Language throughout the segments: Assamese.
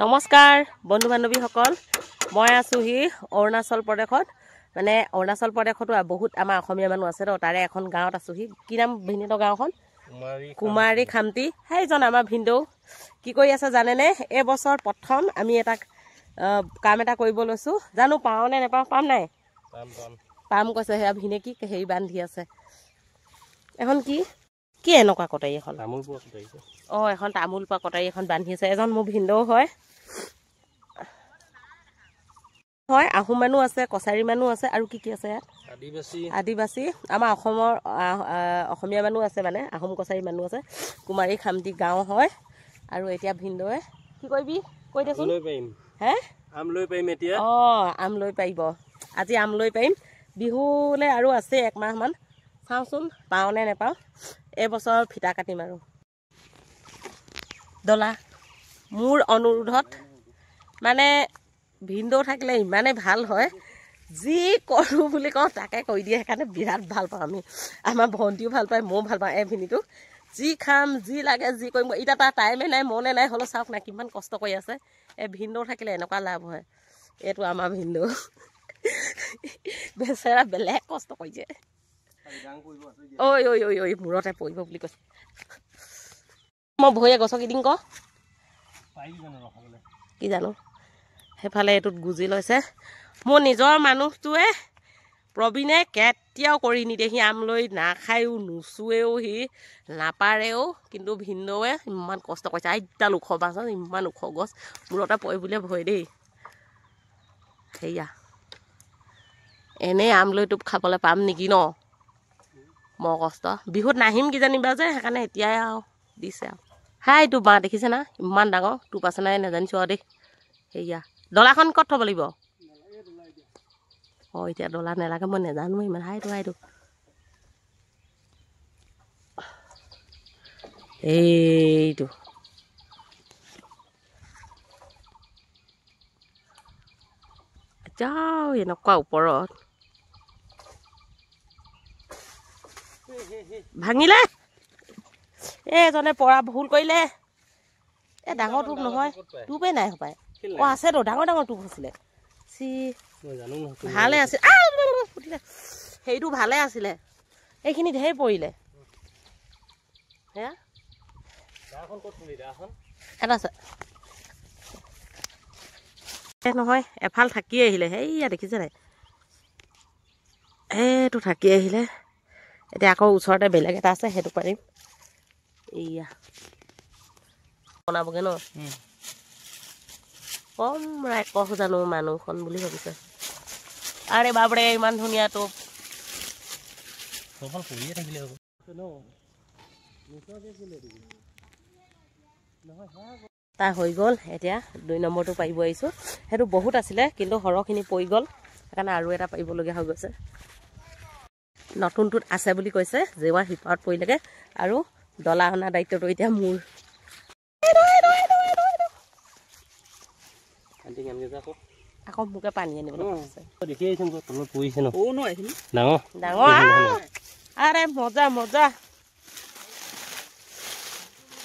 নমস্কাৰ বন্ধু বান্ধৱীসকল মই আছোহি অৰুণাচল প্ৰদেশত মানে অৰুণাচল প্ৰদেশতো বহুত আমাৰ অসমীয়া মানুহ আছে তো তাৰে এখন গাঁৱত আছোহি কি নাম ভিন্দিতৰ গাঁওখন কুমাৰী খামতি সেইজন আমাৰ ভিন্দৌ কি কৰি আছে জানেনে এই বছৰ প্ৰথম আমি এটা কাম এটা কৰিব লৈছো জানো পাও নে নেপাও পাম নাই পাম কৈছে হেয়া ভিনে কি হেৰি বান্ধি আছে এখন কি কি এনেকুৱা কটাৰী এখন এখন তামোল পা কটাৰী এখন বান্ধি আছে এজন মোৰ ভিন্দৌ হয় হয় আহোম মানুহ আছে কছাৰী মানুহ আছে আৰু কি কি আছে ইয়াত আদিবাসী আমাৰ অসমৰ অসমীয়া মানুহ আছে মানে আহোম কছাৰী মানুহ আছে কুমাৰী খামতি গাঁও হয় আৰু এতিয়া ভিন্দৌৱে কি কৰিবি কৈ দেচোন হে আম লৈ পাৰিম এতিয়া আম লৈ পাৰিব আজি আম লৈ পাৰিম বিহুলে আৰু আছে এক মাহ মান চাওচোন পাও নে নেপাও এই বছৰ ফিটা কাটিম আৰু ডলা মোৰ অনুৰোধত মানে ভিন্দৌ থাকিলে ইমানে ভাল হয় যি কৰো বুলি কওঁ তাকে কৈ দিয়ে সেইকাৰণে বিৰাট ভাল পাওঁ আমি আমাৰ ভণ্টিও ভাল পায় ময়ো ভাল পাওঁ এই ভিনিটো যি খাম যি লাগে যি কৰিম এতিয়া তাৰ টাইমে নাই মনে নাই হ'লেও চাওক না কিমান কষ্ট কৰি আছে এই ভিন্দৌ থাকিলে এনেকুৱা লাভ হয় এইটো আমাৰ ভিন্দৌ বেচেৰা বেলেগ কষ্ট কৰিছে ঐ ঐ ঐ ঐ মূৰতে পৰিব বুলি কৈছে মই ভয়ে গছক দিম ক কি জানো সেইফালে এইটোত গুজি লৈছে মোৰ নিজৰ মানুহটোৱে প্ৰবীণে কেতিয়াও কৰি নিদিয়ে সি আম লৈ নাখায়ো নুচুৱেও সি নাপাৰেও কিন্তু ভিন্দৌৱে ইমান কষ্ট কৰিছে আইডাল ওখ বাছ ইমান ওখ গছ মূৰতে পৰি বুলিয়ে ভয় দেই সেয়া এনেই আম লৈ টোপ খাবলৈ পাম নেকি ন মৰ কষ্ট বিহুত নাহিম কিজানিবা যে সেইকাৰণে এতিয়াই আৰু দিছে আৰু হাই তোৰ বাঁহ দেখিছে না ইমান ডাঙৰ টোপ আছে নাই নাজানিছো আৰু দেই সেয়া ডলাখন ক'ত থ'ব লাগিব এতিয়া ডলা নেলাগে মই নেজানো ইমান হাইটো এইটো যাও এনেকুৱা ওপৰত ভাঙিলে এজনে পৰা ভুল কৰিলে এই ডাঙৰ টোপ নহয় টোপে নাই হপায় আছেতো ডাঙৰ ডাঙৰ টোপ হৈছিলে ভালে আছিল সেইটো ভালে আছিলে এইখিনি ঢেৰ পৰিলে এটা আছে নহয় এফাল থাকি আহিলে সেয়া দেখিছে নাই এইটো থাকি আহিলে এতিয়া আকৌ ওচৰতে বেলেগ এটা আছে সেইটো পাৰিম এয়া বনাবগে ন কম ৰাইকহ জানো মানুহখন বুলি ভাবিছে আৰে বাপৰে ইমান ধুনীয়া টোপ তাৰ হৈ গ'ল এতিয়া 2 নম্বৰটো পাৰিব আহিছোঁ সেইটো বহুত আছিলে কিন্তু সৰহখিনি পৰি গ'ল সেইকাৰণে আৰু এটা পাৰিবলগীয়া হৈ গৈছে নতুনটোত আছে বুলি কৈছে জেৱা শিপাত পৰিলেগে আৰু ডলা অনা দায়িত্বটো এতিয়া মোৰ আকৌ মোকে পানী আনিবলৈ ডাঙৰ আৰে মজা মজা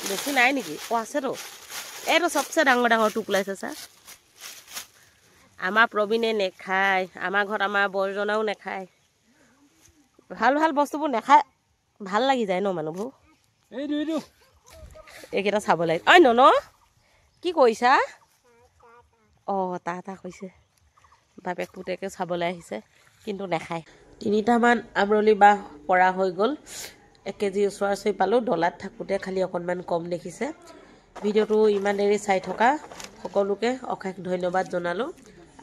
বেছি নাই নেকি আছেতো এইটো চবচে ডাঙৰ ডাঙৰ টোপ ওলাইছে ছাৰ আমাৰ প্ৰবীণে নেখায় আমাৰ ঘৰত আমাৰ বৰজনাও নেখায় ভাল ভাল বস্তুবোৰ নেখায় ভাল লাগি যায় ন মানুহবোৰ এইকেইটা চাব লাগে ঐ ন কি কৰিছা তা কৈছে বাপেক পুতেকে চাবলৈ আহিছে কিন্তু নেখায় 3টামান আমৰলি বাহ পৰা হৈ গ'ল 1 কেজি ওচৰা-ওচৰি পালোঁ ডলাত থাকোঁতে খালি অকণমান কম দেখিছে ভিডিঅ'টো ইমান দেৰি চাই থকা সকলোকে অশেষ ধন্যবাদ জনালোঁ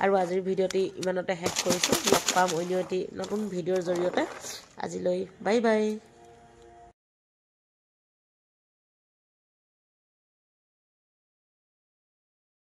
আৰু আজিৰ ভিডিঅ'টি ইমানতে শেষ কৰিছোঁ লগ পাম অন্য এটি নতুন ভিডিঅ'ৰ জৰিয়তে আজিলৈ বাই বাই